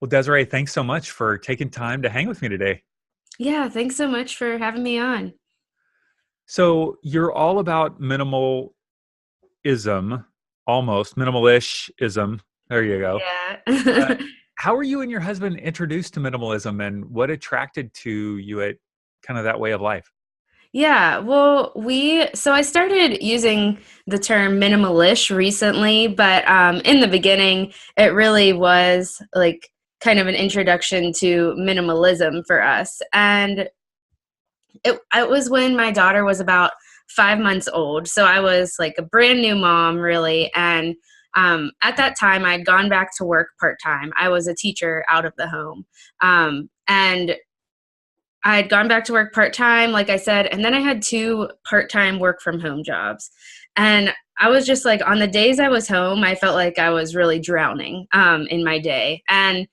Well, Desiree, thanks so much for taking time to hang with me today. Yeah, thanks so much for having me on. So, you're all about minimalism, almost minimalishism. There you go. Uh, Yeah. how were you and your husband introduced to minimalism, and what attracted to you at kind of that way of life? Yeah, well, so I started using the term minimalish recently, but in the beginning, it really was like kind of an introduction to minimalism for us. And it was when my daughter was about 5 months old. So I was like a brand new mom, really. And at that time, I'd gone back to work part time. I was a teacher out of the home. And I had gone back to work part time, like I said, and then I had two part time work from home jobs. And I was just like, on the days I was home, I felt like I was really drowning in my day. And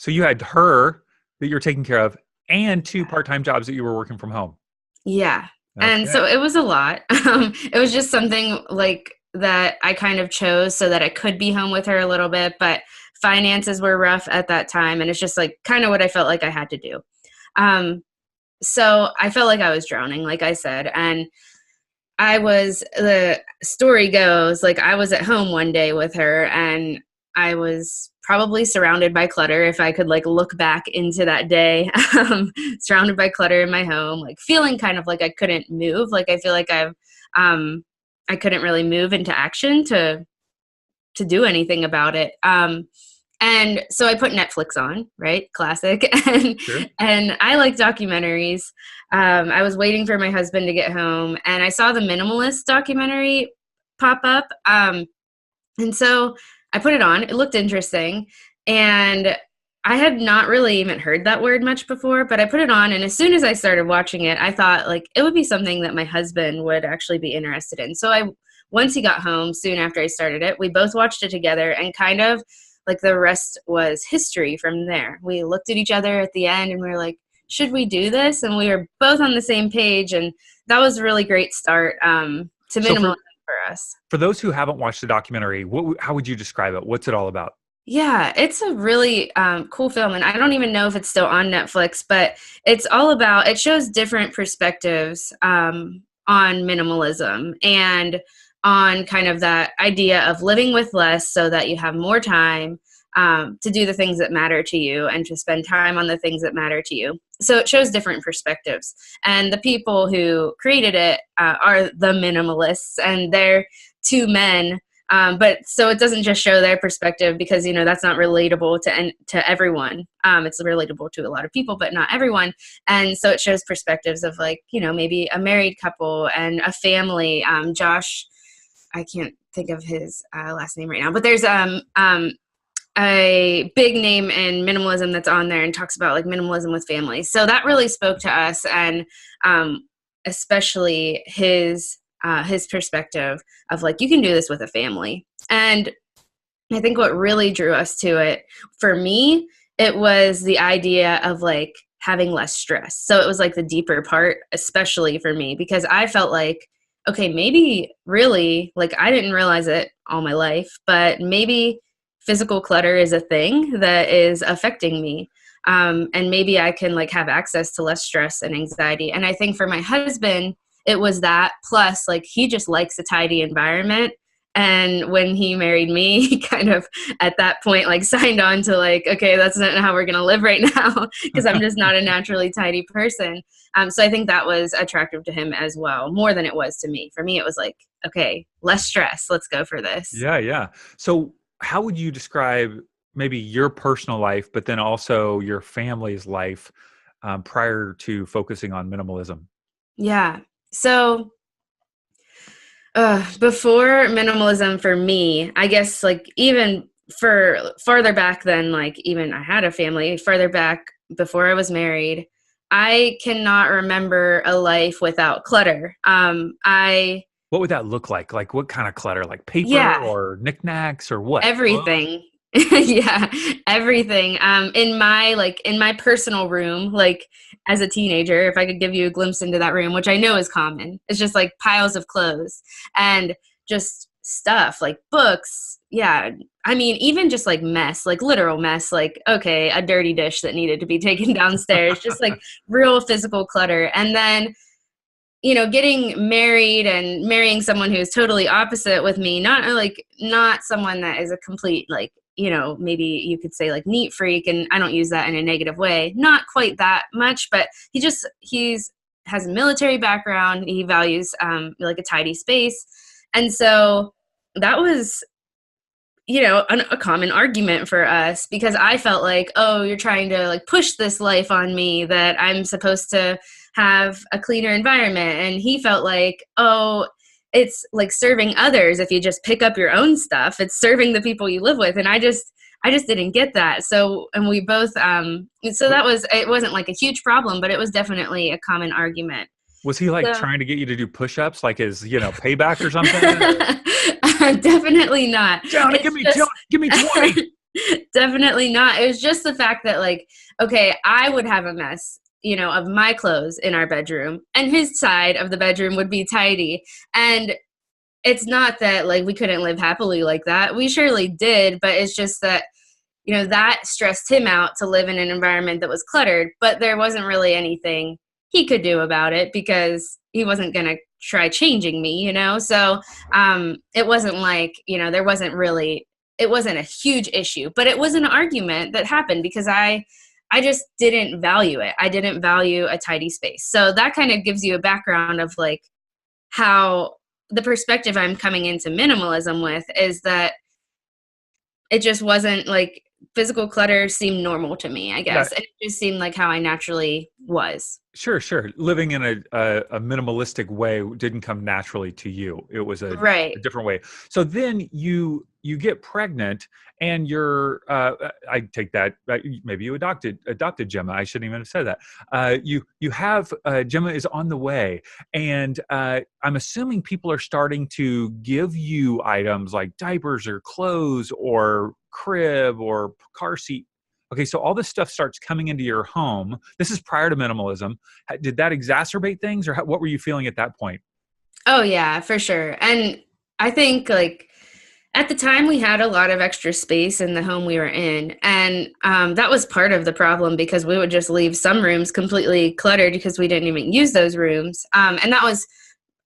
So, you had her that you're taking care of, and two part-time jobs that you were working from home. yeah. And Okay. so it was a lot. It was just something like that I kind of chose so that I could be home with her a little bit, but finances were rough at that time. And it's just like kind of what I felt like I had to do. Um, so I felt like I was drowning, like I said. And the story goes, like I was at home one day with her and I was probably surrounded by clutter if I could like look back into that day, surrounded by clutter in my home, like feeling kind of like I couldn't move. Like I feel like I couldn't really move into action to do anything about it. And so I put Netflix on, right? Classic. Sure. And I like documentaries. I was waiting for my husband to get home and I saw the Minimalist documentary pop up. And so I put it on. It looked interesting. And I had not really even heard that word much before, but I put it on. And as soon as I started watching it, I thought like it would be something that my husband would actually be interested in. Once he got home, soon after I started it, we both watched it together and kind of like the rest was history from there. We looked at each other at the end and we were like, should we do this? And we were both on the same page. And that was a really great start to So, minimalism for for us. for those who haven't watched the documentary, how would you describe it? What's it all about? Yeah, it's a really cool film, and I don't even know if it's still on Netflix, but it shows different perspectives on minimalism and on kind of that idea of living with less so that you have more time to do the things that matter to you and to spend time on the things that matter to you. So it shows different perspectives. And the people who created it are the minimalists, and they're two men, but so it doesn't just show their perspective because that's not relatable to everyone. It's relatable to a lot of people, but not everyone. And so it shows perspectives of like maybe a married couple and a family. Josh, I can't think of his last name right now, but there's a big name in minimalism that's on there and talks about like minimalism with families. So that really spoke to us, and especially his perspective of like you can do this with a family. And I think what really drew us to it, for me, it was the idea of like having less stress. So it was like the deeper part, especially for me, because I felt like, okay, maybe really, like I didn't realize it all my life, but maybe physical clutter is a thing that is affecting me. And maybe I can like have access to less stress and anxiety. And I think for my husband, it was that plus like he just likes a tidy environment. And when he married me, he kind of at that point like signed on to like, okay, that's not how we're gonna live right now because I'm just not a naturally tidy person. So I think that was attractive to him as well, more than it was to me. For me, it was like, okay, less stress. Let's go for this. Yeah, yeah. So, how would you describe maybe your personal life, but then also your family's life prior to focusing on minimalism? Yeah. So before minimalism for me, I guess like even for farther back than like even I had a family, farther back before I was married, I cannot remember a life without clutter. I What would that look like? Like, what kind of clutter? Like paper Yeah, or knickknacks or what? Clothes? everything. Yeah, everything. In my personal room, like as a teenager, if I could give you a glimpse into that room, which I know is common, it's just like piles of clothes and just stuff, like books. Yeah. I mean, even just like mess, like literal mess, like, okay, a dirty dish that needed to be taken downstairs, just like real physical clutter. And then, getting married and marrying someone who's totally opposite with me, not someone that is a complete, like, maybe you could say like neat freak. And I don't use that in a negative way, not quite that much, but he's has a military background. He values like a tidy space. And so that was, a common argument for us, because I felt like, oh, you're trying to like push this life on me that I'm supposed to have a cleaner environment. And he felt like, oh, it's like serving others. If you just pick up your own stuff, it's serving the people you live with. And I just didn't get that. So, and we both, it wasn't like a huge problem, but it was definitely a common argument. Was he like trying to get you to do push-ups, like his, payback or something? Definitely not. Johnny, give me 20. Definitely not. It was just the fact that, like, okay, I would have a mess, of my clothes in our bedroom, and his side of the bedroom would be tidy. And it's not that like we couldn't live happily like that. We surely did, but it's just that, that stressed him out to live in an environment that was cluttered, but there wasn't really anything he could do about it because he wasn't going to try changing me, So it wasn't like, it wasn't a huge issue, but it was an argument that happened because I just didn't value it. I didn't value a tidy space. So that kind of gives you a background of like how the perspective I'm coming into minimalism with is that it just wasn't like physical clutter seemed normal to me, I guess. Yeah. It just seemed like how I naturally was. Sure. Living in a minimalistic way didn't come naturally to you. It was a different way. So then you get pregnant and you're, I take that, maybe you adopted Gemma. I shouldn't even have said that. You have, Gemma is on the way. And I'm assuming people are starting to give you items like diapers or clothes or crib or car seat. Okay, so all this stuff starts coming into your home. This is prior to minimalism. Did that exacerbate things, or what were you feeling at that point? Oh, yeah, for sure. And I think like at the time we had a lot of extra space in the home we were in. And that was part of the problem because we would just leave some rooms completely cluttered because we didn't even use those rooms. And that was,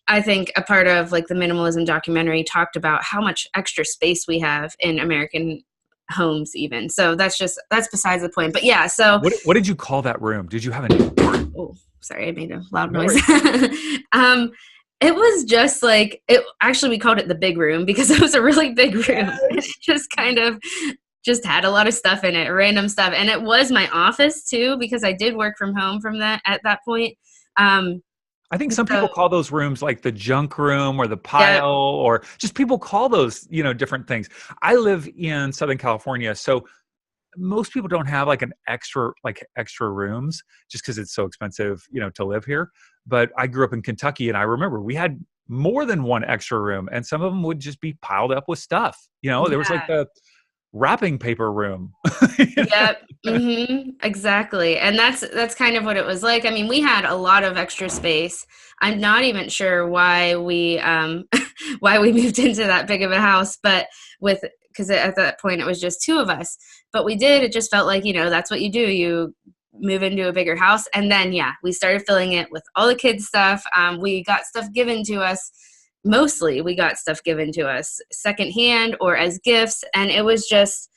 I think, a part of like the minimalism documentary talked about how much extra space we have in American homes even. So that's besides the point. But yeah, so what did you call that room? Did you have a name? Oh, sorry, I made a loud noise. It was just like we called it the big room because it was a really big room. Yes. It just kind of just had a lot of stuff in it, random stuff. And it was my office too, because I did work from home at that point. I think some people call those rooms like the junk room or the pile, or just people call those, different things. I live in Southern California, so most people don't have like extra rooms just because it's so expensive, to live here. But I grew up in Kentucky, and I remember we had more than one extra room, and some of them would just be piled up with stuff. There was like the wrapping paper room. Yep. Mm-hmm. Exactly. And that's kind of what it was like. I mean, we had a lot of extra space. I'm not even sure why we moved into that big of a house, but because at that point it was just two of us, but we did. It just felt like, that's what you do. You move into a bigger house. And then, we started filling it with all the kids' stuff. We got stuff given to us. Mostly we got stuff given to us secondhand or as gifts. And it was just,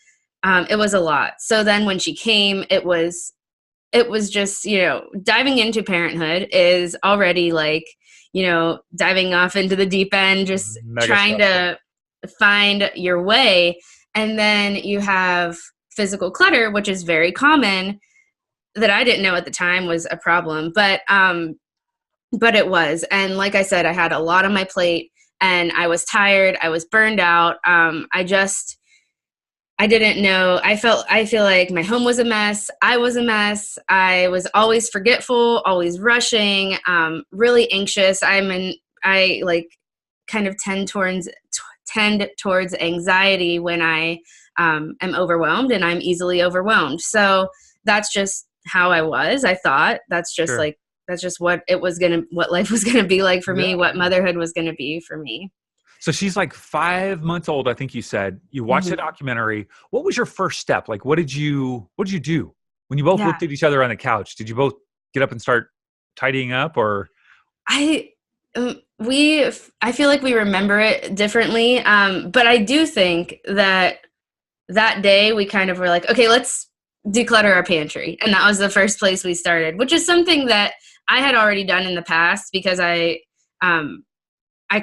it was a lot. So then when she came, it was just, diving into parenthood is already like, diving off into the deep end, just trying to find your way. And then you have physical clutter, which is very common, that I didn't know at the time was a problem. But it was. And like I said, I had a lot on my plate and I was tired. I was burned out. I didn't know. I feel like my home was a mess. I was a mess. I was always forgetful, always rushing, really anxious. I like kind of tend towards anxiety when I am overwhelmed, and I'm easily overwhelmed. So that's just how I was. I thought that's just what life was going to be like for me, what motherhood was going to be for me. So she's like 5 months old, I think you said. You watched the documentary. What was your first step? Like, what did you do when you both Yeah. looked at each other on the couch? Did you both get up and start tidying up, or? I I feel like we remember it differently, but I do think that that day we kind of were like, okay, let's declutter our pantry, and that was the first place we started, which is something that I had already done in the past because I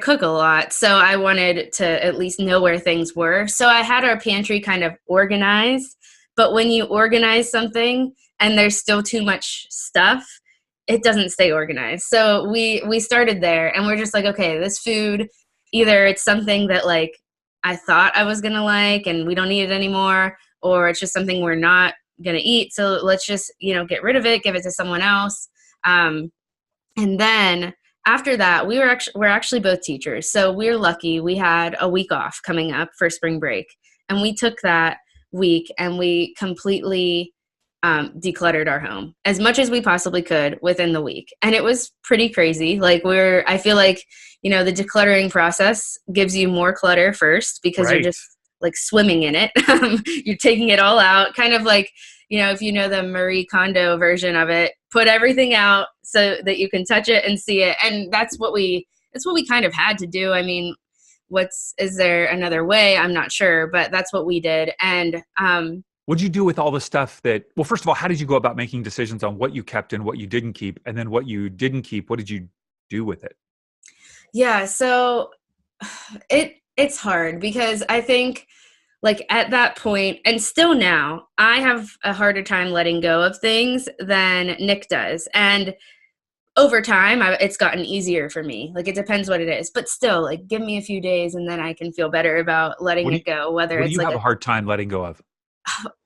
cook a lot, so I wanted to at least know where things were. So I had our pantry kind of organized, but when you organize something and there's still too much stuff, it doesn't stay organized. So we started there, and we're just like, okay, this food, either it's something that like I thought I was going to like and we don't need it anymore, or it's just something we're not going to eat. So let's just, get rid of it, give it to someone else. And then after that, we're actually both teachers. So we're lucky we had a week off coming up for spring break. And we took that week and we completely decluttered our home as much as we possibly could within the week. And it was pretty crazy. Like I feel like, the decluttering process gives you more clutter first because you're Right. just like swimming in it. You're taking it all out, kind of like, if you know the Marie Kondo version of it, put everything out so that you can touch it and see it. And that's what we kind of had to do. I mean, is there another way? I'm not sure, but that's what we did. And What did you do with all the stuff well, first of all, how did you go about making decisions on what you kept and what you didn't keep? And then what you didn't keep, what did you do with it? Yeah, so it's hard because I think like at that point, and still now, I have a harder time letting go of things than Nick does. And over time, it's gotten easier for me. Like it depends what it is, but still, like give me a few days and then I can feel better about letting it go. Whether What do it's you like have a hard time letting go of?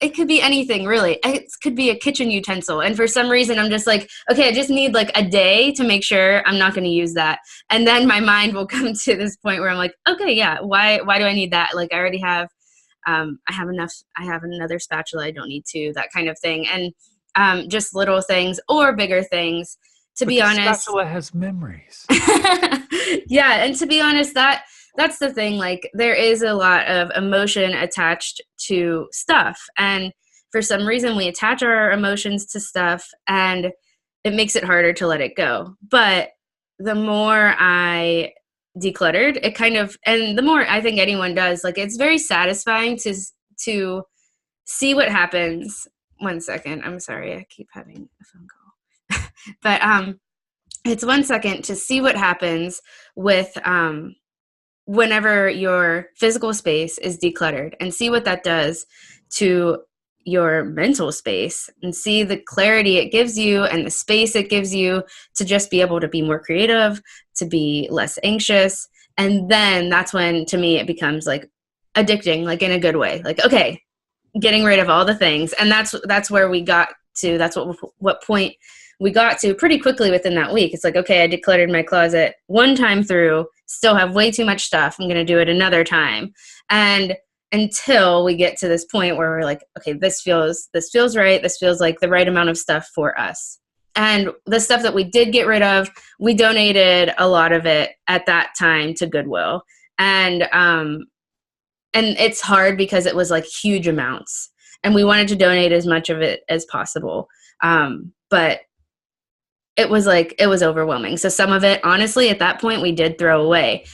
it could be anything really. It could be a kitchen utensil. And for some reason, I'm just like, okay, I just need like a day to make sure I'm not going to use that. And then my mind will come to this point where I'm like, okay, yeah, why do I need that? Like I already have, I have enough. I have another spatula. I don't need two, that kind of thing. And just little things or bigger things, to But be the honest. spatula has memories. Yeah. And to be honest, that's the thing. Like there is a lot of emotion attached to stuff. And for some reason we attach our emotions to stuff and it makes it harder to let it go. But the more I decluttered, and the more I think anyone does, like it's very satisfying to see what happens. 1 second. I'm sorry. I keep having a phone call. But it's 1 second to see what happens with whenever your physical space is decluttered, and see what that does to your mental space, and see the clarity it gives you and the space it gives you to just be able to be more creative, to be less anxious. And then that's when, to me, it becomes like addicting, like in a good way. Like, okay, getting rid of all the things. And that's where we got to. That's what point we got to pretty quickly within that week. It's like, okay, I decluttered my closet one time through, still have way too much stuff. I'm going to do it another time. And until we get to this point where we're like, okay, this feels right. This feels like the right amount of stuff for us. And the stuff that we did get rid of, we donated a lot of it at that time to Goodwill. And it's hard because it was like huge amounts and we wanted to donate as much of it as possible. But it was overwhelming. So some of it, honestly, at that point, we did throw away,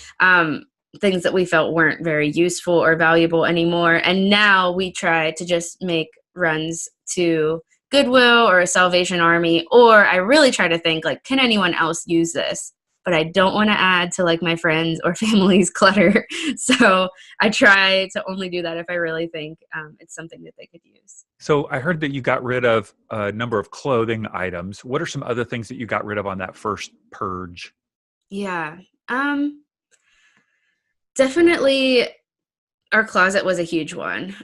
things that we felt weren't very useful or valuable anymore. And now we try to just make runs to Goodwill or a Salvation Army, or I really try to think like, can anyone else use this? But I don't want to add to like my friends or family's clutter. So I try to only do that if I really think it's something that they could use. So I heard that you got rid of a number of clothing items. What are some other things that you got rid of on that first purge? Yeah. Definitely our closet was a huge one.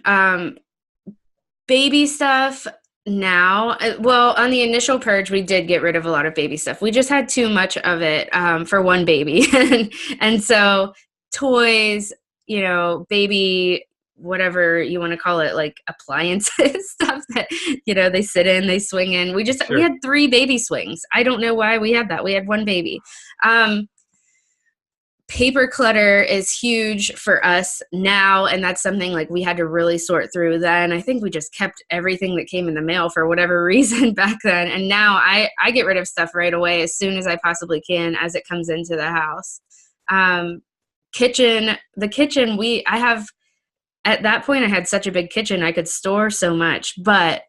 Baby stuff now, well, on the initial purge, we did get rid of a lot of baby stuff. We just had too much of it for one baby. And so toys, baby, whatever you want to call it, like appliances, stuff that, they sit in, they swing in. We had 3 baby swings. I don't know why we had that. We had one baby. paper clutter is huge for us now, and that's something like we had to really sort through then. I think we just kept everything that came in the mail for whatever reason back then, and now I get rid of stuff right away as soon as I possibly can as it comes into the house. The kitchen, I have, at that point I had such a big kitchen I could store so much, but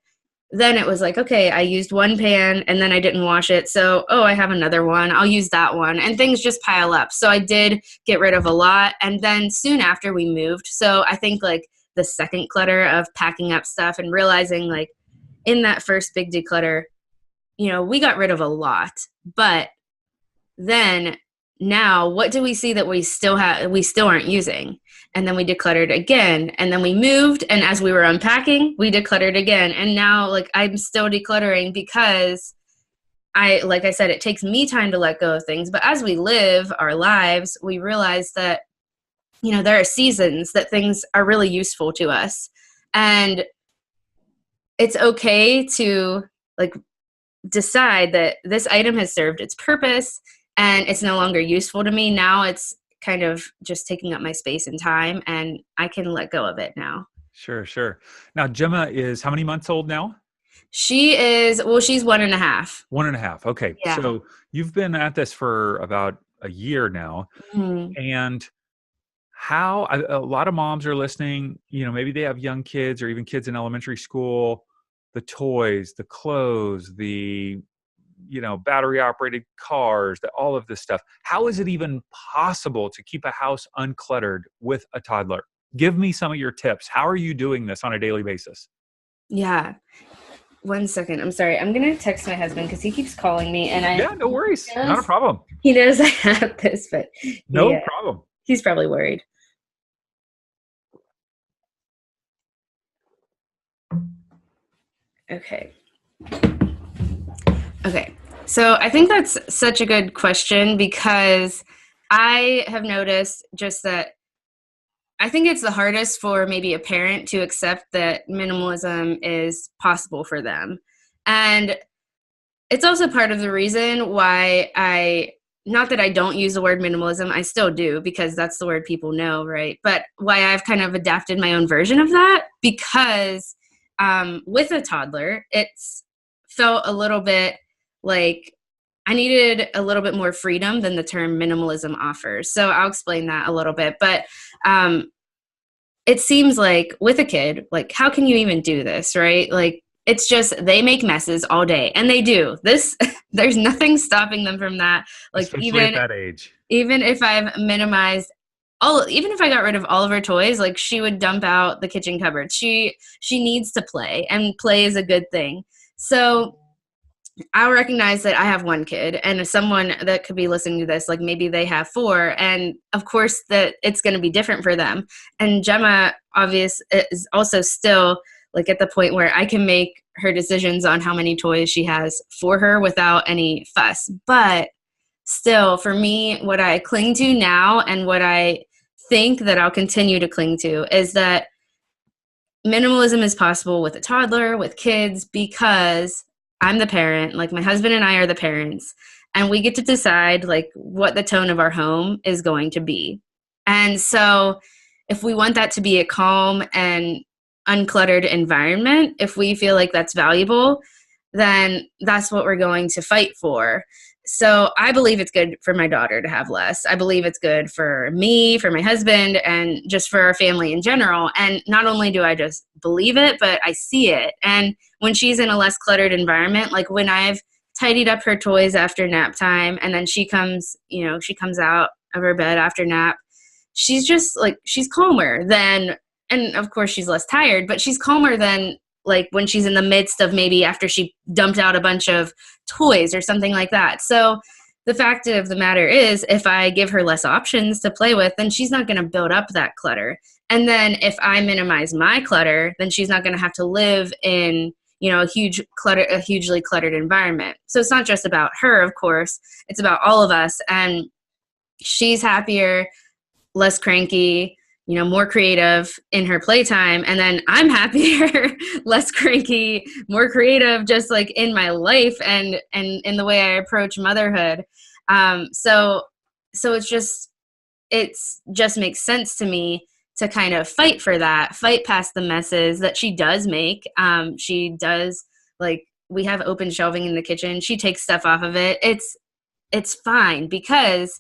then it was like, okay, I used one pan and then I didn't wash it. So, I have another one. I'll use that one. And things just pile up. So I did get rid of a lot. And then soon after we moved. So I think like the second clutter of packing up stuff and realizing like in that first big declutter, we got rid of a lot. But then now what do we see that we still aren't using? And then we decluttered again, and then we moved, and as we were unpacking, we decluttered again. And now like I'm still decluttering because like I said, it takes me time to let go of things. But as we live our lives, we realize that, there are seasons that things are really useful to us. And it's okay to like decide that this item has served its purpose and it's no longer useful to me. Now it's kind of just taking up my space and time, and I can let go of it now. Sure. Now, Gemma is how many months old now? She's 1.5. 1.5. Okay. Yeah. So you've been at this for about a year now. Mm-hmm. And a lot of moms are listening, maybe they have young kids or even kids in elementary school, the toys, the clothes, the battery operated cars, all of this stuff. How is it even possible to keep a house uncluttered with a toddler? Give me some of your tips. How are you doing this on a daily basis? Yeah. 1 second. I'm sorry. I'm going to text my husband because he keeps calling me. And Yeah, no worries. Not a problem. He knows I have this, but no problem. He's probably worried. Okay. So I think that's such a good question because I have noticed just that I think it's the hardest for maybe a parent to accept that minimalism is possible for them. And it's also part of the reason why not that I don't use the word minimalism, I still do because that's the word people know, right? But why I've kind of adapted my own version of that because with a toddler, it's felt a little bit like I needed a little bit more freedom than the term minimalism offers. So I'll explain that a little bit. But it seems like with a kid, like how can you even do this, right? Like it's just they make messes all day, and they do this. There's nothing stopping them from that. Like especially even at that age, even if I've minimized even if I got rid of all of her toys, like she would dump out the kitchen cupboard. She needs to play, and play is a good thing. So I recognize that I have one kid, and someone that could be listening to this, like maybe they have 4, and of course that it's going to be different for them. And Gemma, is also still like at the point where I can make her decisions on how many toys she has for her without any fuss. But still, for me, what I cling to now and what I think that I'll continue to cling to is that minimalism is possible with a toddler, with kids, because I'm the parent, like my husband and I are the parents, and we get to decide like what the tone of our home is going to be. And so if we want that to be a calm and uncluttered environment, if we feel like that's valuable, then that's what we're going to fight for. So I believe it's good for my daughter to have less. I believe it's good for me, for my husband, and just for our family in general. And not only do I just believe it, but I see it. And when she's in a less cluttered environment, like when I've tidied up her toys after nap time, and then she comes out of her bed after nap, she's just like, she's calmer than, and of course she's less tired, but she's calmer than like when she's in the midst of maybe after she dumped out a bunch of toys or something like that. So the fact of the matter is, if I give her less options to play with, then she's not going to build up that clutter. And then if I minimize my clutter, then she's not going to have to live in, a hugely cluttered environment. So it's not just about her, of course, it's about all of us. And she's happier, less cranky, more creative in her playtime. And then I'm happier, less cranky, more creative, just like in my life and in the way I approach motherhood. So it's just, it's just makes sense to me to kind of fight for that, fight past the messes that she does make. She does, like, we have open shelving in the kitchen. She takes stuff off of it. It's fine because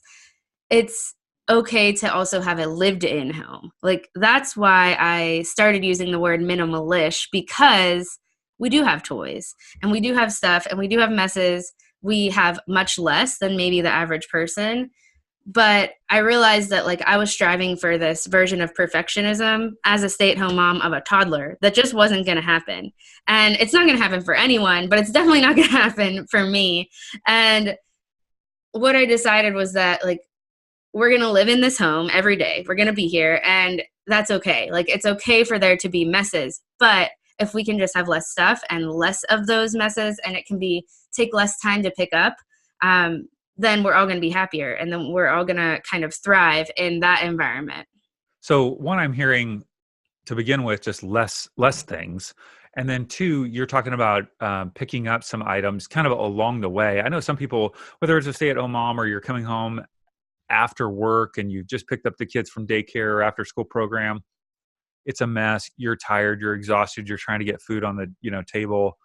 it's okay to also have a lived in home. Like, that's why I started using the word minimalish, because we do have toys and we do have stuff and we do have messes. We have much less than maybe the average person. But I realized that, like, I was striving for this version of perfectionism as a stay-at-home mom of a toddler that just wasn't going to happen. And it's not going to happen for anyone, but it's definitely not going to happen for me. And what I decided was that, like, we're going to live in this home every day. We're going to be here, and that's okay. Like, it's okay for there to be messes, but if we can just have less stuff and less of those messes, and it can be take less time to pick up, then we're all going to be happier, and then we're all going to kind of thrive in that environment. So one, I'm hearing, to begin with, just less things. And then two, you're talking about picking up some items kind of along the way. I know some people, whether it's a stay-at-home mom or you're coming home after work and you've just picked up the kids from daycare or after school program, it's a mess. You're tired, you're exhausted, you're trying to get food on the table.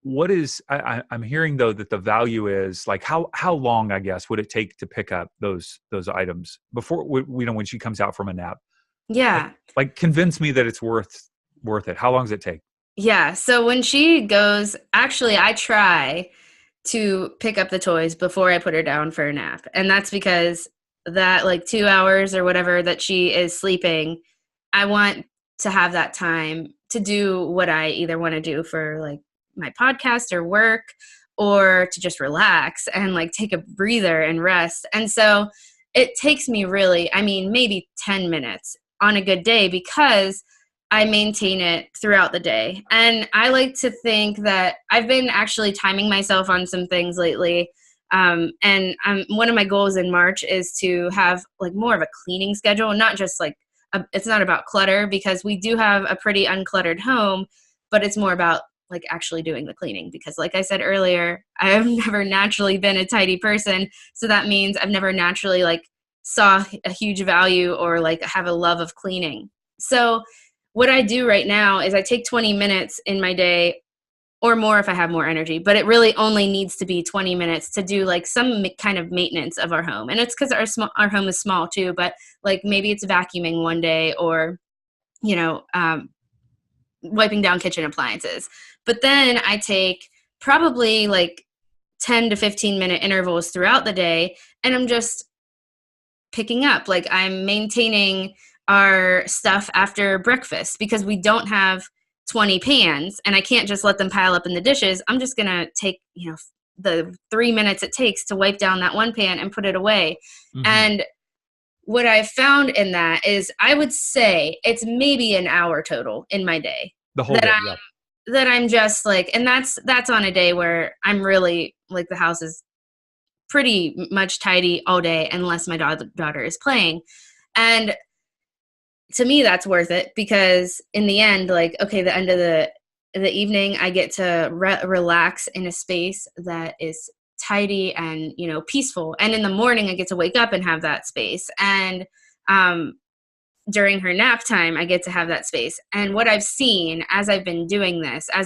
What is I'm hearing though that the value is, like, how long, I guess, would it take to pick up those items before when she comes out from a nap? Yeah. Like convince me that it's worth it. How long does it take? Yeah. So when she goes, actually, I try to pick up the toys before I put her down for a nap. And that's because that, like, 2 hours or whatever that she is sleeping, I want to have that time to do what I either want to do for, like, my podcast or work, or to just relax and, like, take a breather and rest. And so it takes me really, I mean, maybe 10 minutes on a good day, because I maintain it throughout the day. And I like to think that I've been actually timing myself on some things lately. And one of my goals in March is to have, like, more of a cleaning schedule, not just like, it's not about clutter, because we do have a pretty uncluttered home, but it's more about, like, actually doing the cleaning, because, like I said earlier, I have never naturally been a tidy person. So that means I've never naturally, like, saw a huge value or, like, have a love of cleaning. So what I do right now is I take 20 minutes in my day, or more if I have more energy, but it really only needs to be 20 minutes to do, like, some kind of maintenance of our home. And it's because our home is small too, but, like, maybe it's vacuuming one day, or, wiping down kitchen appliances. But then I take probably, like, 10 to 15-minute intervals throughout the day, and I'm just picking up. Like, I'm maintaining our stuff after breakfast, because we don't have 20 pans and I can't just let them pile up in the dishes. I'm just going to take, the 3 minutes it takes to wipe down that one pan and put it away. Mm-hmm. And what I've found in that is, I would say it's maybe an hour total in my day. The whole day, yeah. That I'm just, like, and that's on a day where I'm really, like, the house is pretty much tidy all day, unless my daughter is playing. And to me, that's worth it, because in the end, like, okay, the end of the evening, I get to relax in a space that is tidy and, peaceful. And in the morning, I get to wake up and have that space. And during her nap time, I get to have that space. And what I've seen as I've been doing this, I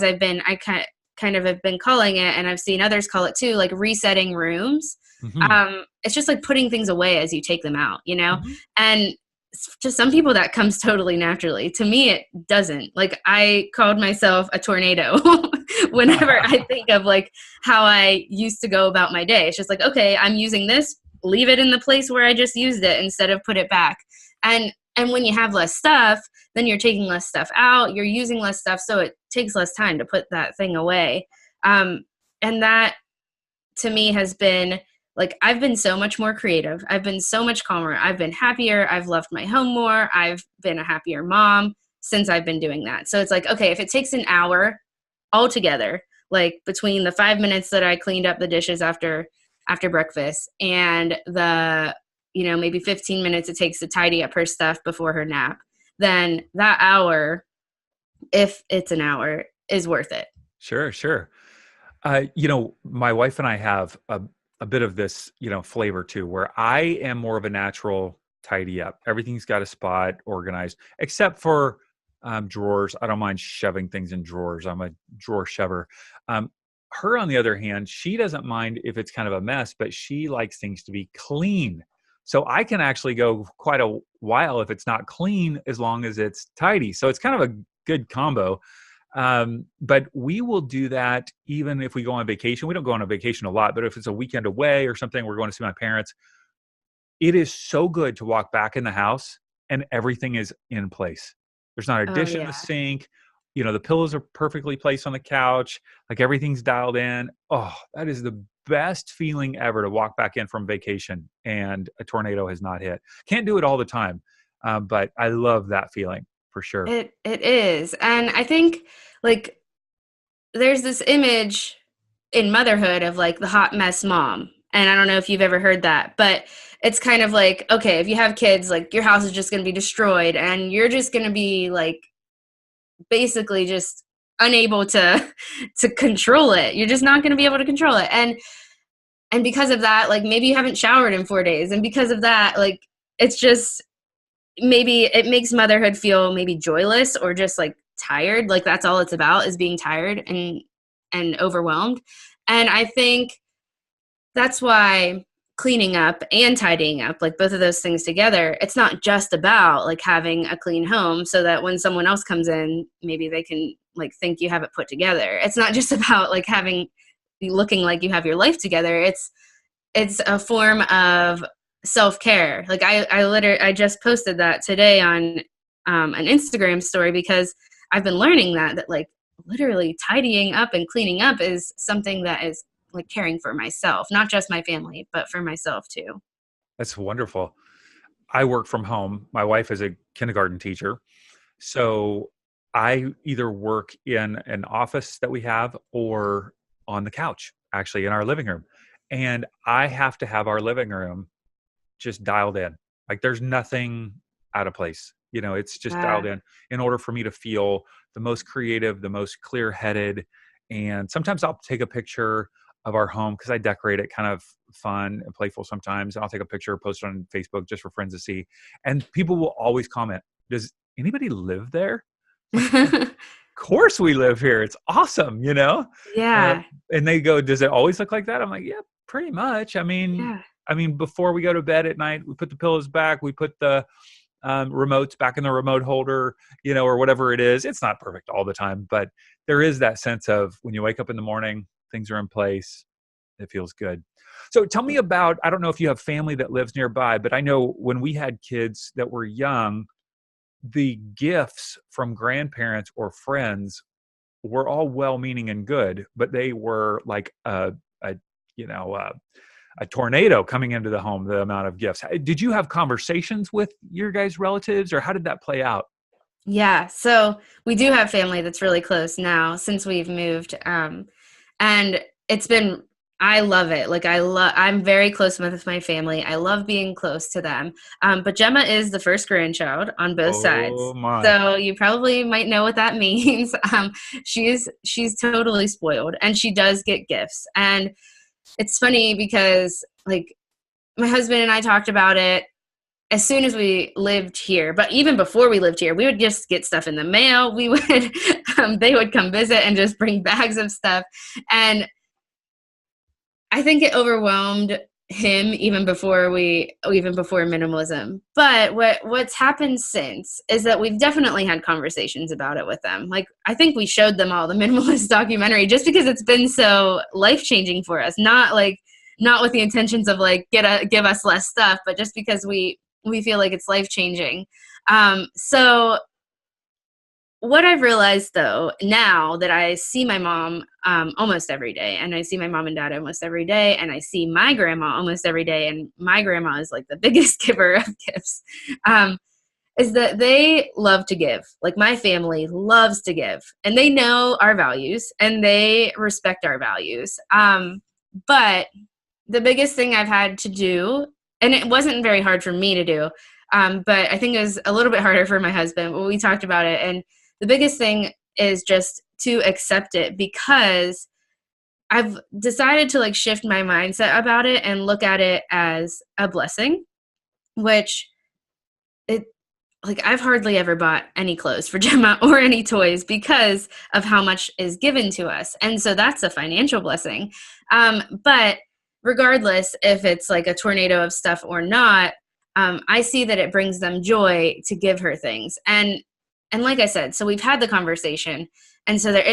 kind of have been calling it, and I've seen others call it too, like, resetting rooms. Mm-hmm. It's just like putting things away as you take them out, Mm-hmm. And to some people that comes totally naturally. To me, it doesn't. Like, I called myself a tornado whenever I think of, like, how I used to go about my day. It's just like, okay, I'm using this, leave it in the place where I just used it instead of put it back. And when you have less stuff, then you're taking less stuff out, you're using less stuff, so it takes less time to put that thing away. And that, to me, has been, like, I've been so much more creative. I've been so much calmer. I've been happier. I've loved my home more. I've been a happier mom since I've been doing that. So it's like, okay, if it takes an hour altogether, like, between the 5 minutes that I cleaned up the dishes after breakfast and the, maybe 15 minutes it takes to tidy up her stuff before her nap, then that hour, if it's an hour, is worth it. Sure. My wife and I have a bit of this, flavor too, where I am more of a natural tidy up. Everything's got a spot, organized, except for drawers. I don't mind shoving things in drawers. I'm a drawer shover. Her, on the other hand, she doesn't mind if it's kind of a mess, but she likes things to be clean. So I can actually go quite a while if it's not clean, as long as it's tidy. So it's kind of a good combo. But we will do that even if we go on vacation. We don't go on a vacation a lot, but if it's a weekend away or something, we're going to see my parents. It is so good to walk back in the house and everything is in place. There's not a Oh, dish in the yeah. sink. The pillows are perfectly placed on the couch. Like, everything's dialed in. Oh, that is the best feeling ever, to walk back in from vacation and a tornado has not hit. Can't do it all the time. But I love that feeling for sure. It is. And I think, like, there's this image in motherhood of like the hot mess mom. And I don't know if you've ever heard that, but it's kind of like, okay, if you have kids, like, your house is just going to be destroyed and you're just going to be like basically just unable to control it. You're just not going to be able to control it. And because of that, like, maybe you haven't showered in 4 days, and because of that, like, it's just, maybe it makes motherhood feel maybe joyless or just like tired. Like, that's all it's about, is being tired and overwhelmed. And I think that's why cleaning up and tidying up, like both of those things together, it's not just about like having a clean home so that when someone else comes in, maybe they can like think you have it put together. It's not just about like looking like you have your life together. It's a form of self-care. Like, I just posted that today on an Instagram story, because I've been learning that like literally tidying up and cleaning up is something that is like caring for myself, not just my family, but for myself too. That's wonderful. I work from home. My wife is a kindergarten teacher. So I either work in an office that we have or on the couch, actually in our living room. And I have to have our living room just dialed in. Like, there's nothing out of place. It's just dialed Yeah. in order for me to feel the most creative, the most clear-headed. And sometimes I'll take a picture of our home, because I decorate it kind of fun and playful sometimes. And I'll take a picture, post it on Facebook just for friends to see. And people will always comment, "Does anybody live there?" Like, of course we live here. It's awesome. Uh, Yeah. and they go, "Does it always look like that?" I'm like, "Yeah, pretty much." Yeah. I mean, before we go to bed at night, we put the pillows back, we put the remotes back in the remote holder, or whatever it is. It's not perfect all the time, but there is that sense of when you wake up in the morning, things are in place. It feels good. So tell me about, I don't know if you have family that lives nearby, but I know when we had kids that were young, the gifts from grandparents or friends were all well-meaning and good, but they were like a you know, uh, a tornado coming into the home, the amount of gifts. Did you have conversations with your guys' relatives, or how did that play out? Yeah. So we do have family that's really close now since we've moved. And it's been, I love it. Like, I'm very close with my family. I love being close to them. But Gemma is the first grandchild on both Oh sides. my. So you probably might know what that means. She's totally spoiled, and she does get gifts. And it's funny because, like, my husband and I talked about it as soon as we lived here, but even before we lived here, we would just get stuff in the mail. We would, they would come visit and just bring bags of stuff. And I think it overwhelmed him even before minimalism. But what's happened since is that we've definitely had conversations about it with them. Like, I think we showed them all the minimalist documentary just because it's been so life-changing for us. Not with the intentions of like give us less stuff, but just because we feel like it's life-changing. So what I've realized, though, now that I see my mom almost every day, and I see my mom and dad almost every day, and I see my grandma almost every day, and my grandma is like the biggest giver of gifts, is that they love to give. Like, my family loves to give, and they know our values, and they respect our values. But the biggest thing I've had to do, and it wasn't very hard for me to do, but I think it was a little bit harder for my husband. Well, we talked about it, and the biggest thing is just to accept it, because I've decided to like shift my mindset about it and look at it as a blessing, which it like I've hardly ever bought any clothes for Gemma or any toys because of how much is given to us. And so that's a financial blessing. But regardless if it's like a tornado of stuff or not, I see that it brings them joy to give her things. And like I said, so we've had the conversation. And so there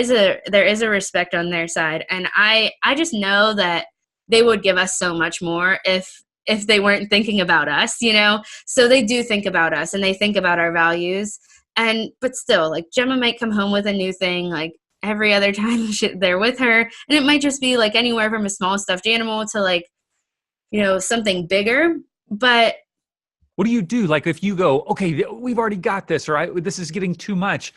is a respect on their side. And I just know that they would give us so much more if they weren't thinking about us, you know? So they do think about us and they think about our values. But still, like Gemma might come home with a new thing, like every other time they're with her. And it might just be like anywhere from a small stuffed animal to like, you know, something bigger. But what do you do? Like if you go, okay, we've already got this, or this is getting too much.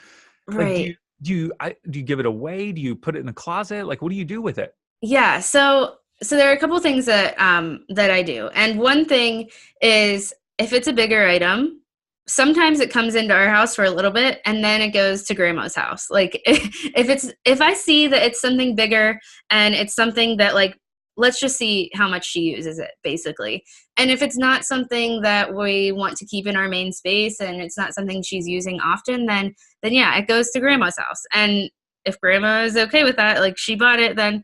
Like, right. do you give it away? Do you put it in the closet? Like, what do you do with it? Yeah. So there are a couple things that I do. And one thing is if it's a bigger item, sometimes it comes into our house for a little bit and then it goes to grandma's house. Like if I see that it's something bigger and it's something that like, let's just see how much she uses it basically. And if it's not something that we want to keep in our main space and it's not something she's using often, then yeah, it goes to grandma's house. And if grandma is okay with that, like she bought it, then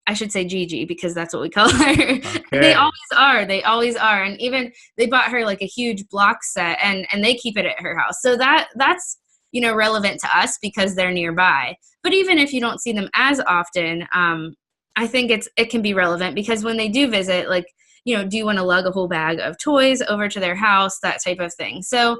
I should say Gigi because that's what we call her. Okay. And they always are. They always are. And even they bought her like a huge block set and they keep it at her house. So that's, you know, relevant to us because they're nearby. But even if you don't see them as often, I think it can be relevant because when they do visit, like, you know, do you want to lug a whole bag of toys over to their house, that type of thing. So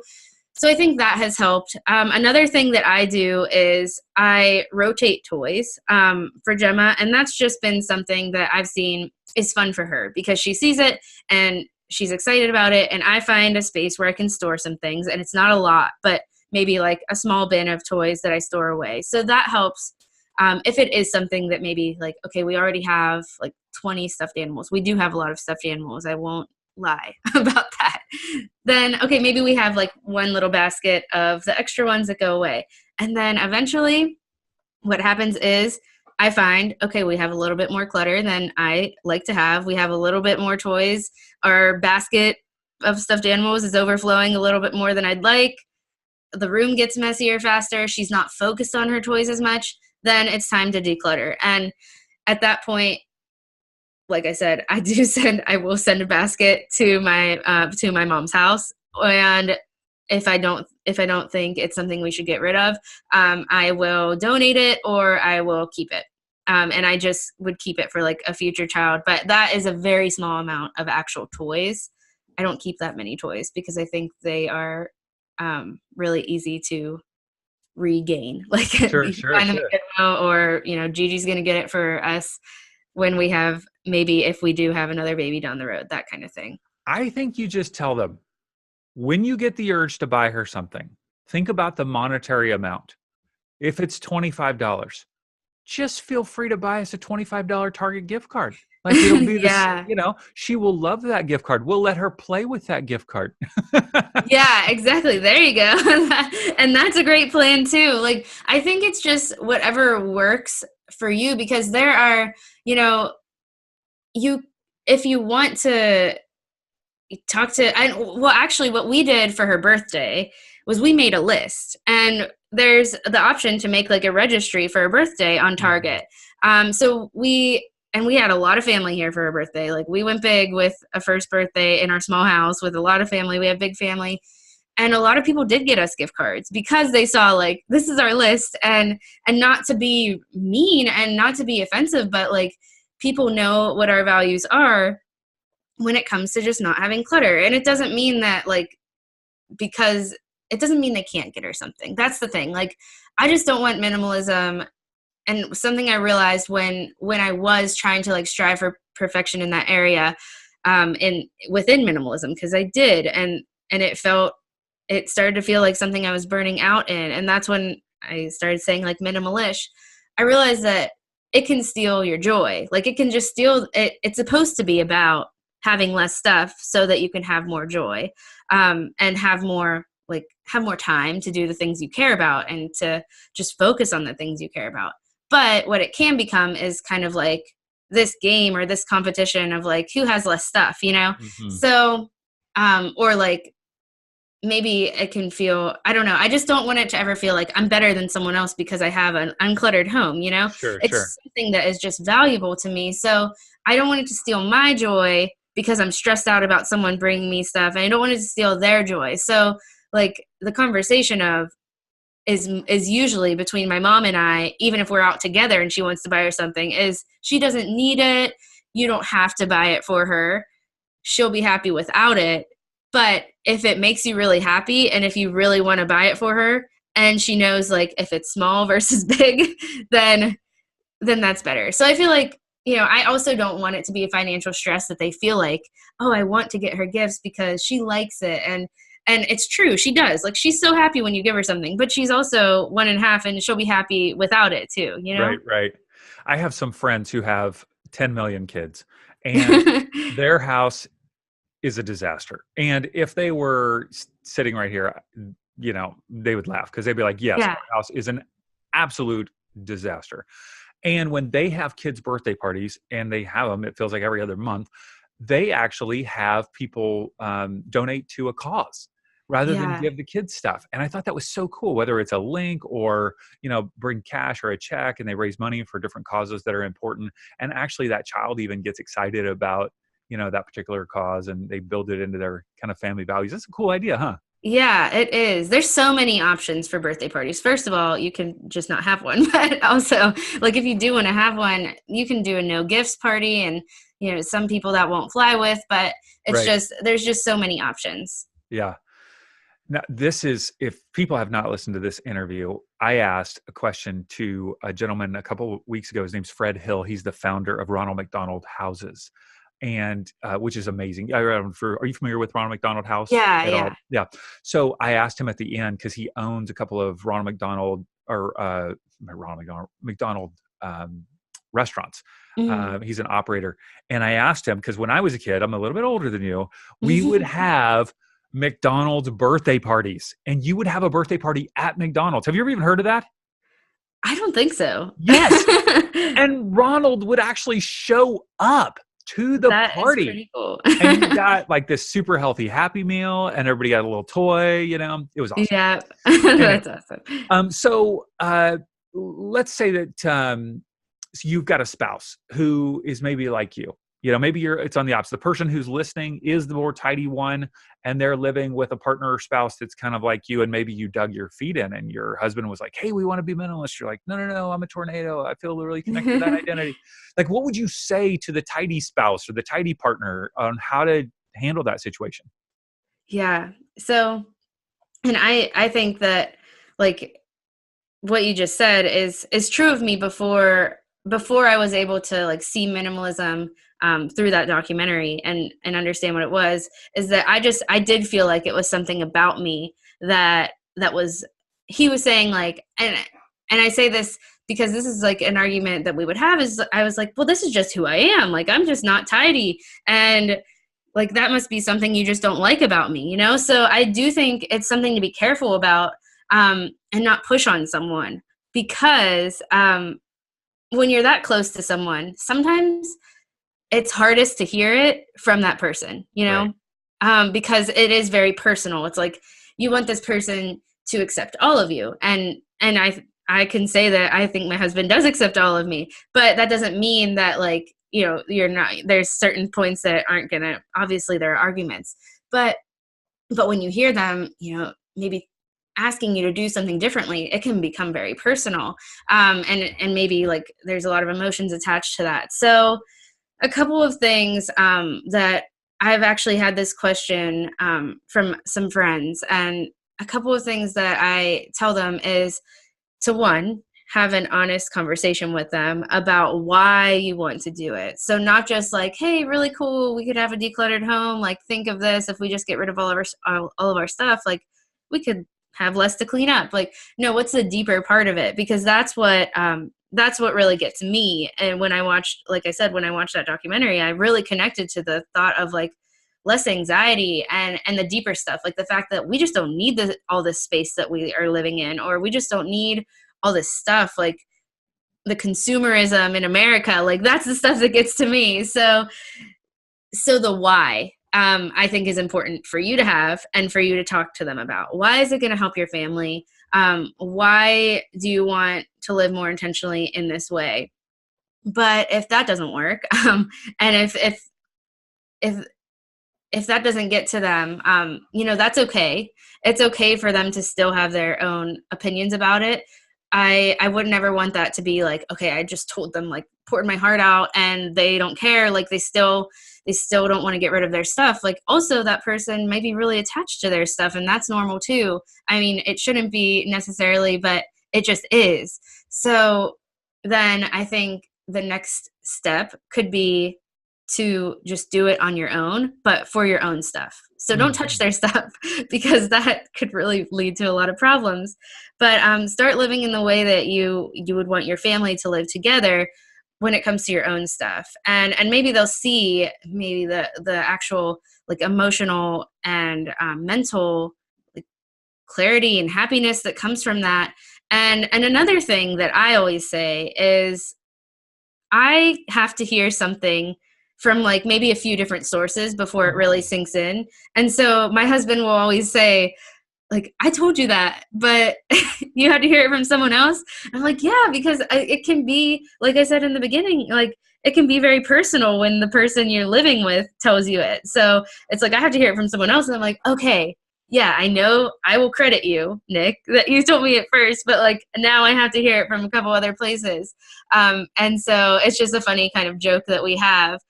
I think that has helped. Another thing that I do is I rotate toys for Gemma, and that's just been something that I've seen is fun for her because she sees it and she's excited about it, and I find a space where I can store some things, and it's not a lot, but maybe like a small bin of toys that I store away. So that helps. If it is something that maybe like, okay, we already have like 20 stuffed animals. We do have a lot of stuffed animals. I won't lie about that. Then, okay, maybe we have like one little basket of the extra ones that go away. And then eventually what happens is I find, okay, we have a little bit more clutter than I like to have. We have a little bit more toys. Our basket of stuffed animals is overflowing a little bit more than I'd like. The room gets messier faster. She's not focused on her toys as much. Then it's time to declutter. And at that point, like I said, I will send a basket to my mom's house. And if I don't think it's something we should get rid of, I will donate it or I will keep it. And I just would keep it for like a future child. But that is a very small amount of actual toys. I don't keep that many toys because I think they are really easy to regain. Like Sure. find them at Goodwill, or you know, Gigi's gonna get it for us when we have, maybe if we do have another baby down the road, that kind of thing. I think you just tell them when you get the urge to buy her something, think about the monetary amount. If it's $25, just feel free to buy us a $25 Target gift card. Like it'll be yeah. you know, she will love that gift card. We'll let her play with that gift card. Yeah, exactly. There you go. And that's a great plan too. Like, I think it's just whatever works for you because there are, you know, if you want to talk to, well, actually what we did for her birthday was we made a list, and there's the option to make like a registry for her birthday on Target. So we had a lot of family here for her birthday. Like we went big with a first birthday in our small house with a lot of family. We have big family. And a lot of people did get us gift cards because they saw like, this is our list, and not to be mean and not to be offensive, but like people know what our values are when it comes to just not having clutter. And it doesn't mean that like, because it doesn't mean they can't get her something. That's the thing. Like, I just don't want minimalism. And something I realized when I was trying to like strive for perfection in that area, within minimalism, because I did, and it started to feel like something I was burning out in. And that's when I started saying like minimalish. I realized that it can steal your joy. Like it can just steal it. It's supposed to be about having less stuff so that you can have more joy, and have more time to do the things you care about and to just focus on the things you care about. But what it can become is kind of like this game or this competition of like who has less stuff, you know? Mm-hmm. So, or like maybe it can feel, I don't know. I just don't want it to ever feel like I'm better than someone else because I have an uncluttered home, you know? Sure, sure. It's something that is just valuable to me. So I don't want it to steal my joy because I'm stressed out about someone bringing me stuff, and I don't want it to steal their joy. So like the conversation of is usually between my mom and I, even if we're out together and she wants to buy her something, is she doesn't need it. You don't have to buy it for her. She'll be happy without it. But if it makes you really happy and if you really want to buy it for her and she knows like if it's small versus big, then that's better. So I feel like, you know, I also don't want it to be a financial stress that they feel like, oh, I want to get her gifts because she likes it. And it's true, she does. Like she's so happy when you give her something, but she's also 1.5 and she'll be happy without it too, you know? Right, right. I have some friends who have 10 million kids, and their house is a disaster. And if they were sitting right here, you know, they would laugh because they'd be like, yes, Yeah. our house is an absolute disaster. And when they have kids' birthday parties, and they have them, it feels like every other month, they actually have people donate to a cause rather than Yeah. give the kids stuff. And I thought that was so cool, whether it's a link or, you know, bring cash or a check, and they raise money for different causes that are important. And actually that child even gets excited about, you know, that particular cause, and they build it into their kind of family values. That's a cool idea, huh? Yeah, it is. There's so many options for birthday parties. First of all, you can just not have one, but also like if you do want to have one, you can do a no gifts party, and you know, some people that won't fly with, but it's Right. just there's just so many options. Yeah. Now, this is, if people have not listened to this interview, I asked a question to a gentleman a couple of weeks ago. His name's Fred Hill. He's the founder of Ronald McDonald Houses, and which is amazing. Are you familiar with Ronald McDonald House Yeah, at yeah. all? Yeah. So I asked him at the end, because he owns a couple of Ronald McDonald McDonald restaurants. Mhm. He's an operator, and I asked him because when I was a kid, I'm a little bit older than you. We would Mhm. have McDonald's birthday parties, and you would have a birthday party at McDonald's. Have you ever even heard of that? I don't think so. Yes. And Ronald would actually show up to the That is party. pretty cool. And you got like this super healthy Happy Meal, and everybody got a little toy, you know, it was awesome. Yeah. Anyway, That's awesome. so let's say that so you've got a spouse who is maybe like you. You know, maybe it's on the opposite. The person who's listening is the more tidy one, and they're living with a partner or spouse that's kind of like you, and maybe you dug your feet in, and your husband was like, hey, we want to be minimalist. You're like, no, no, no, I'm a tornado. I feel really connected to that identity. Like, what would you say to the tidy spouse or the tidy partner on how to handle that situation? Yeah. So, and I think that like what you just said is true of me before I was able to like see minimalism through that documentary and understand what it was, is that I did feel like it was something about me that was, he was saying like, and I say this because this is like an argument that we would have, is I was like, well, this is just who I am, like I'm just not tidy, and like that must be something you just don't like about me, you know? So I do think it's something to be careful about, and not push on someone, because when you're that close to someone, sometimes it's hardest to hear it from that person, you Right. know, because it is very personal. It's like you want this person to accept all of you, and I can say that I think my husband does accept all of me, but that doesn't mean that like, you know, you're not. There's certain points that aren't gonna. Obviously, there are arguments, but when you hear them, you know, maybe asking you to do something differently, it can become very personal, and maybe like there's a lot of emotions attached to that. So a couple of things that I've actually had this question from some friends, and a couple of things that I tell them is to, one, have an honest conversation with them about why you want to do it. So not just like, hey, really cool, we could have a decluttered home. Like, think of this, if we just get rid of all of our stuff, like we could have less to clean up. Like, no, what's the deeper part of it? Because that's what really gets me. And when I watched, like I said, when I watched that documentary, I really connected to the thought of like less anxiety and the deeper stuff, like the fact that we just don't need all this space that we are living in, or we just don't need all this stuff. Like the consumerism in America, like that's the stuff that gets to me. So the why, I think is important for you to have and for you to talk to them about. Why is it going to help your family? Why do you want to live more intentionally in this way? But if that doesn't work, and if that doesn't get to them, that's okay. It's okay for them to still have their own opinions about it. I would never want that to be like, okay, I just told them, like, poured my heart out and they don't care. Like they still don't want to get rid of their stuff. Like also that person might be really attached to their stuff, and that's normal too. I mean, it shouldn't be necessarily, but it just is. So then I think the next step could be to just do it on your own, but for your own stuff. So don't touch their stuff, because that could really lead to a lot of problems. But start living in the way that you would want your family to live together when it comes to your own stuff. And maybe they'll see maybe the actual like emotional and mental like clarity and happiness that comes from that. And another thing that I always say is I have to hear something from like maybe a few different sources before it really sinks in. And so my husband will always say, like, I told you that, but you had to hear it from someone else. I'm like, yeah, because it can be, like I said in the beginning, like it can be very personal when the person you're living with tells you it. So it's like, I have to hear it from someone else. And I'm like, okay, yeah, I know I will credit you, Nick, that you told me at first, but like now I have to hear it from a couple other places. And so it's just a funny kind of joke that we have,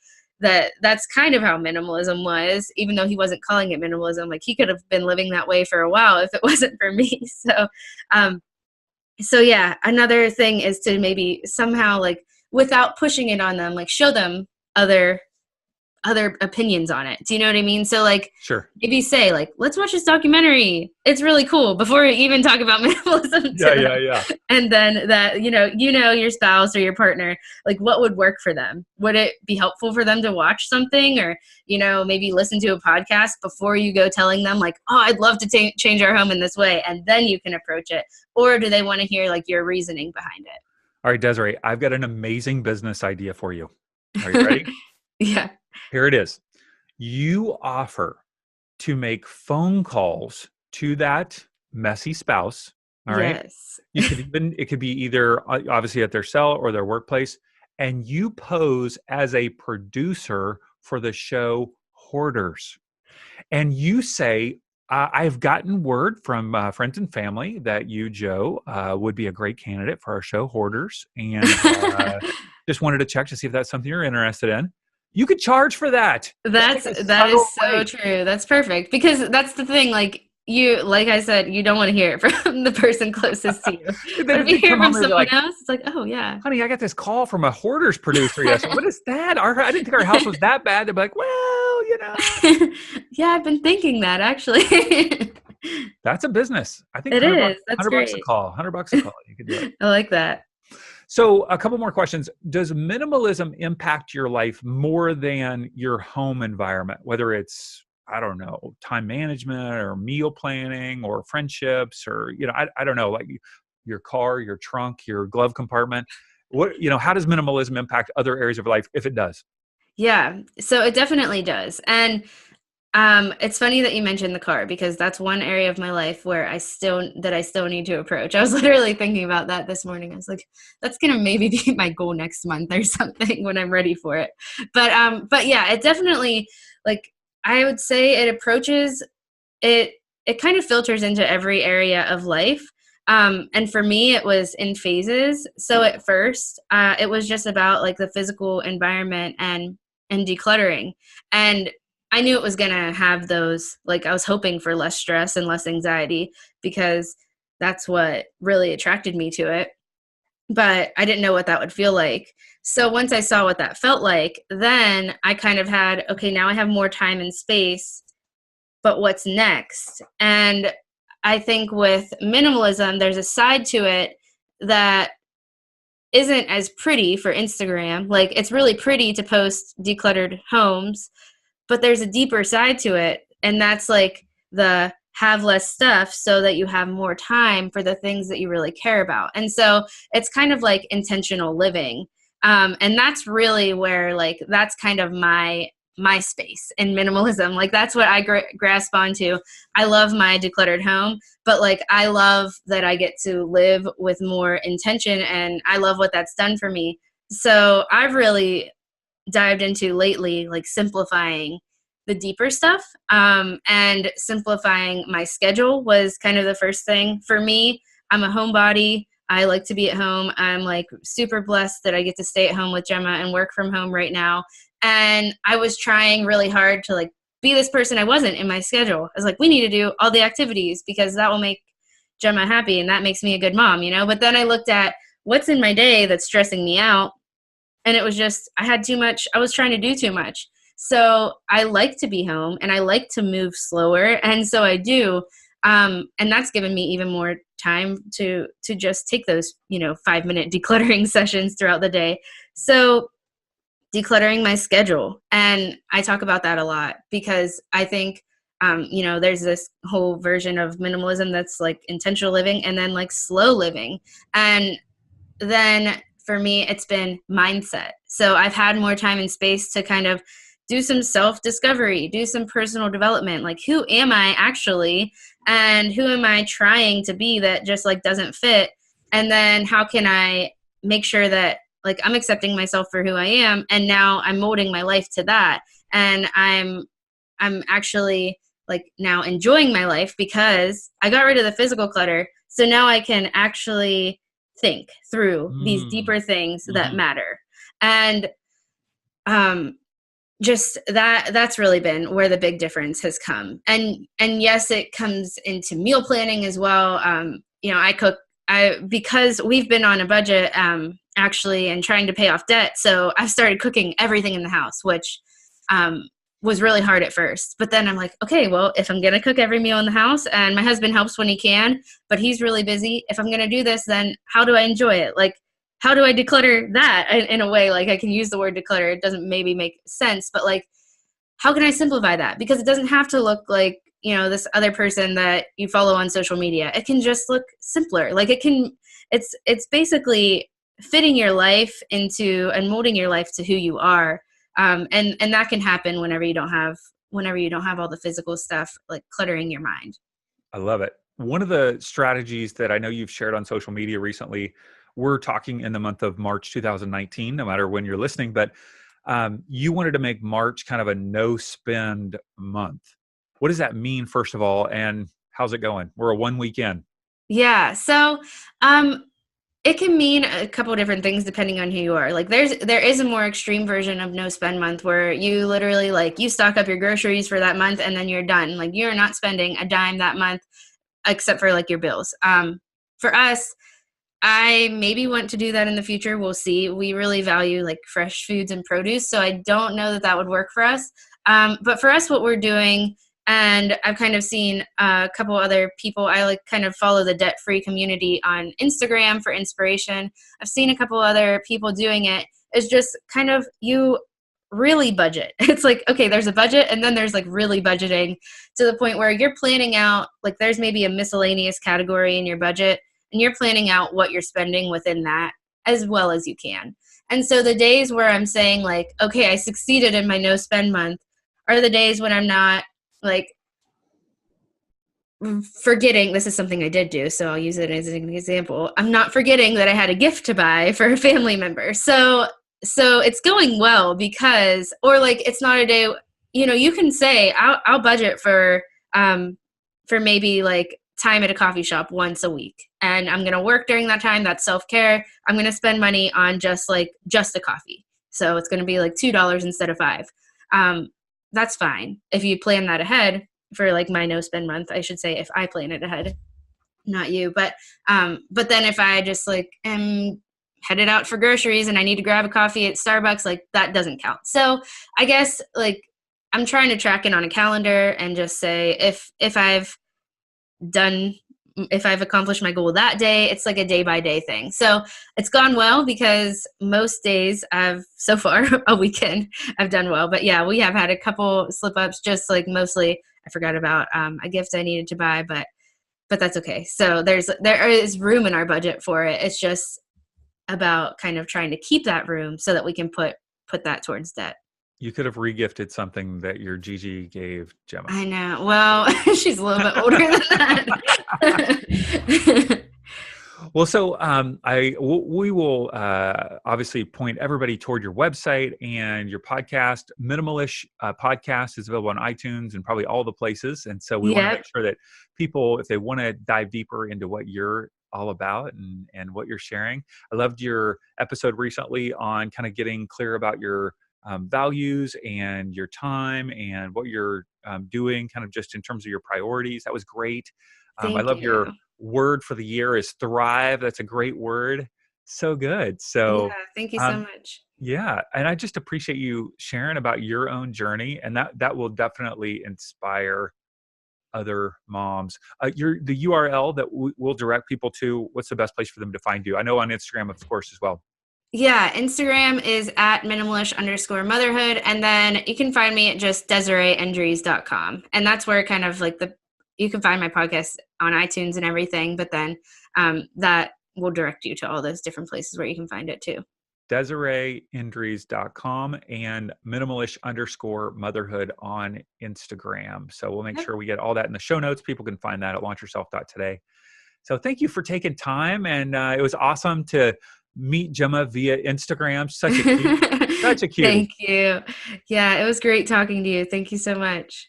that's kind of how minimalism was, even though he wasn't calling it minimalism. Like he could have been living that way for a while if it wasn't for me. So yeah, another thing is to maybe somehow, like without pushing it on them, like show them other opinions on it. Do you know what I mean? So like, sure, maybe say like, let's watch this documentary. It's really cool, before we even talk about minimalism. Yeah. And then that, your spouse or your partner, like what would work for them? Would it be helpful for them to watch something, or, maybe listen to a podcast before you go telling them like, oh, I'd love to change our home in this way, and then you can approach it? Or do they want to hear like your reasoning behind it? All right, Desirae, I've got an amazing business idea for you. Are you ready? Yeah. Here it is. You offer to make phone calls to that messy spouse. All right. Yes. It could be either obviously at their cell or their workplace. And you pose as a producer for the show Hoarders. And you say, I've gotten word from friends and family that you, Joe, would be a great candidate for our show Hoarders. And just wanted to check to see if that's something you're interested in. You could charge for that. That is so true. That's perfect, because that's the thing. Like I said, you don't want to hear it from the person closest to you. But if you hear it from someone else, it's like, oh yeah, honey, I got this call from a Hoarders producer yesterday. What is that? I didn't think our house was that bad. They'd be like, well, yeah, I've been thinking that actually. That's a business. I think it is. That's $100 a call. $100 a call. You could do it. I like that. So a couple more questions. Does minimalism impact your life more than your home environment, whether it's, I don't know, time management or meal planning or friendships or, I don't know, like your car, your trunk, your glove compartment? How does minimalism impact other areas of life, if it does? Yeah, so it definitely does. And it's funny that you mentioned the car, because that's one area of my life where I still need to approach. I was literally thinking about that this morning. I was like, that's going to maybe be my goal next month or something when I'm ready for it. But yeah, it definitely, like, I would say it approaches it kind of filters into every area of life. And for me, it was in phases. So at first, it was just about like the physical environment and decluttering. And I knew it was going to have those, like I was hoping for less stress and less anxiety, because that's what really attracted me to it. But I didn't know what that would feel like. So once I saw what that felt like, then I kind of had, okay, now I have more time and space, but what's next? And I think with minimalism, there's a side to it that isn't as pretty for Instagram. Like, it's really pretty to post decluttered homes, but there's a deeper side to it. And that's like the have less stuff so that you have more time for the things that you really care about. And so it's kind of like intentional living. And that's really where, like, that's kind of my space in minimalism. Like, that's what I grasp onto. I love my decluttered home, but like, I love that I get to live with more intention, and I love what that's done for me. So I've really dived into lately, like, simplifying the deeper stuff, and simplifying my schedule was kind of the first thing for me. I'm a homebody. I like to be at home. I'm like super blessed that I get to stay at home with Gemma and work from home right now. And I was trying really hard to like be this person I wasn't in my schedule. I was like, we need to do all the activities because that will make Gemma happy and that makes me a good mom, you know? But then I looked at what's in my day that's stressing me out. And it was just, I had too much. I was trying to do too much. So I like to be home and I like to move slower. And so I do. And that's given me even more time to just take those, 5-minute decluttering sessions throughout the day. So decluttering my schedule. And I talk about that a lot because I think, there's this whole version of minimalism that's like intentional living and then like slow living. And then for me, it's been mindset. So I've had more time and space to kind of do some self-discovery, do some personal development. Like, who am I actually? And who am I trying to be that just like doesn't fit? And then how can I make sure that like I'm accepting myself for who I am, and now I'm molding my life to that. And I'm actually like now enjoying my life because I got rid of the physical clutter. So now I can actually think through these deeper things that matter. And just that's really been where the big difference has come. And yes, it comes into meal planning as well. I cook because we've been on a budget actually and trying to pay off debt. So I've started cooking everything in the house, which was really hard at first. But then I'm like, okay, well, if I'm going to cook every meal in the house, and my husband helps when he can, but he's really busy. If I'm going to do this, then how do I enjoy it? Like, how do I declutter that in a way? Like, I can use the word declutter. It doesn't maybe make sense, but like, how can I simplify that? Because it doesn't have to look like, this other person that you follow on social media. It can just look simpler. Like it's basically fitting your life into and molding your life to who you are. And that can happen whenever you don't have all the physical stuff like cluttering your mind. I love it. One of the strategies that I know you've shared on social media recently, we're talking in the month of March 2019, no matter when you're listening, but you wanted to make March kind of a no spend month. What does that mean, first of all, and how's it going? We're a 1 week in. Yeah. So it can mean a couple different things depending on who you are. Like there is a more extreme version of no spend month where you literally like you stock up your groceries for that month and then you're done. Like you're not spending a dime that month except for like your bills. For us, I maybe want to do that in the future. We'll see. We really value like fresh foods and produce. So I don't know that would work for us. But for us, what we're doing, and I've kind of seen a couple other people, I like kind of follow the debt-free community on Instagram for inspiration. I've seen a couple other people doing it. It's just kind of you really budget. It's like, okay, there's a budget and then there's like really budgeting to the point where you're planning out, like there's maybe a miscellaneous category in your budget and you're planning out what you're spending within that as well as you can. And so the days where I'm saying like, okay, I succeeded in my no spend month are the days when I'm not like forgetting, this is something I did do, so I'll use it as an example. I'm not forgetting that I had a gift to buy for a family member. So it's going well because, or like, it's not a day, you can say I'll budget for maybe like time at a coffee shop once a week. And I'm going to work during that time. That's self-care. I'm going to spend money on just a coffee. So it's going to be like $2 instead of $5. That's fine. If you plan that ahead for like my no spend month, I should say, if I plan it ahead, not you. But then if I just like am headed out for groceries and I need to grab a coffee at Starbucks, like that doesn't count. So I guess like I'm trying to track it on a calendar and just say if I've accomplished my goal that day, it's like a day by day thing. So it's gone well because most days so far a weekend I've done well. But yeah, we have had a couple slip ups, just like mostly I forgot about a gift I needed to buy, but that's okay. So there is room in our budget for it. It's just about kind of trying to keep that room so that we can put that towards debt. You could have regifted something that your Gigi gave Gemma. I know. Well, she's a little bit older than that. Well, so we will obviously point everybody toward your website and your podcast. Minimalish podcast is available on iTunes and probably all the places. And so we want to make sure that people, if they want to dive deeper into what you're all about and what you're sharing. I loved your episode recently on kind of getting clear about your values and your time and what you're doing kind of just in terms of your priorities. That was great. I love your word for the year is thrive. That's a great word. So good. So yeah, thank you so much. Yeah. And I just appreciate you sharing about your own journey, and that will definitely inspire other moms. The URL that we'll direct people to, what's the best place for them to find you? I know on Instagram, of course, as well. Yeah, Instagram is at minimalish_motherhood. And then you can find me at just DesiraeEndres.com. And that's where kind of like you can find my podcast on iTunes and everything, but then that will direct you to all those different places where you can find it too. DesireeEndres.com and minimalish_motherhood on Instagram. So we'll make sure we get all that in the show notes. People can find that at launchyourself.today. So thank you for taking time. And it was awesome to meet Gemma via Instagram. Such a cute. Thank you. Yeah, it was great talking to you. Thank you so much.